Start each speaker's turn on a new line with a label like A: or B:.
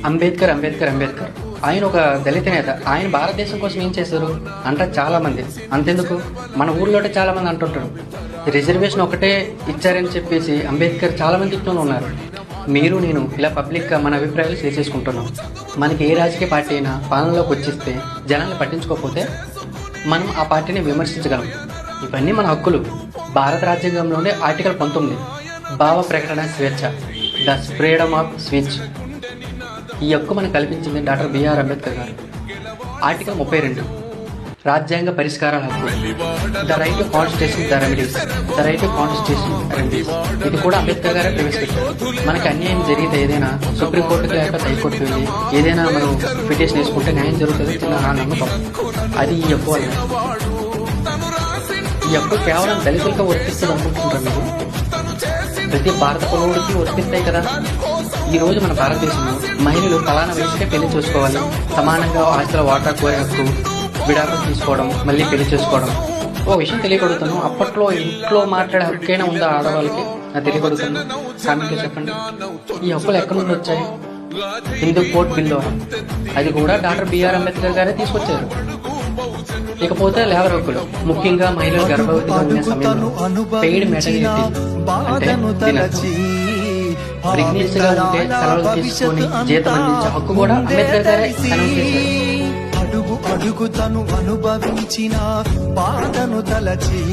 A: అంబేద్కర్ అంబేద్కర్ అంబేద్కర్ ఆయన ఒక దళిత నేత. ఆయన భారతదేశం కోసం ఏం చేశారు అంటారు చాలా మంది. అంతెందుకు, మన ఊర్లోనే చాలా మంది అంటుంటారు రిజర్వేషన్ ఒకటే ఇచ్చారని చెప్పేసి అంబేద్కర్ చాలా మంది తిట్టుతూ ఉన్నారు. మీరు నేను ఇలా పబ్లిక్గా మన అభిప్రాయాలు షేర్ చేసుకుంటున్నాం. మనకి ఏ రాజకీయ పార్టీ అయినా పాలనలోకి వచ్చిస్తే జనాన్ని పట్టించుకోకపోతే మనం ఆ పార్టీని విమర్శించగలం. ఇవన్నీ మన హక్కులు. భారత రాజ్యాంగంలోనే ఆర్టికల్ 19 భావ ప్రకటన స్వేచ్ఛ, ద ఫ్రీడమ్ ఆఫ్ స్పీచ్. ఈ హక్కు మనకు కల్పించింది డాక్టర్ బిఆర్ అంబేద్కర్ గారు. ఆర్టికల్ 32 రాజ్యాంగ పరిష్కారాల హక్కు, the right to constitution the remedies, the right to constitution remedies. ఇది కూడా అంబేద్కర్ గారే ప్రవేశపెట్టారు. మనకి అన్యాయం జరిగితే ఏదైనా సుప్రీంకోర్టుకి లేకపోతే హైకోర్టుకి వెళ్ళి ఏదైనా మనం పిటిషన్ వేసుకుంటే న్యాయం జరుగుతుంది చిన్న నమ్మకం. అది ఈ హక్కు వల్ల. ఈ హక్కు కేవలం దళితులకు వర్తిస్తుంది అనుకుంటున్నారు మీరు? ప్రతి భారత పౌరుడికి వర్తిస్తాయి కదా. ఈ రోజు మన భారతదేశంలో మహిళలు ఫలానా వయసుకే పెళ్లి చేసుకోవాలి, సమానంగా ఆస్తుల వాటా కోరే హక్కు, విడాకులు తీసుకోవడం, మళ్ళీ పెళ్లి చేసుకోవడం. ఓ విషయం తెలియకడుగుతాను, అప్పట్లో ఇంట్లో మాట్లాడే హక్కైనా ఉందా ఆడవాళ్ళకి? అది తెలియకడుగుతాను, కామెంట్లో చెప్పండి. ఈ హక్కులు ఎక్కడి నుండి వచ్చాయి? హిందూ కోర్టు బిల్ ద్వారా. అది కూడా డాక్టర్ బిఆర్ అంబేద్కర్ గారే తీసుకొచ్చారు. ఇకపోతే లేబర్ హక్కులు, ముఖ్యంగా మహిళలు గర్భవతిగా ఉన్న సమయంలో పెయిడ్ మెటర్నిటీ అంటే ప్రెగ్నెన్సీగా ఉంటే సెలవులు తీసుకొని జీతం అందించే హక్కు కూడా అంబేద్కర్ గారే అనౌన్స్ చేశారు.
B: అడుగు అడుగు తను అనుభవించిన బాధను తలచి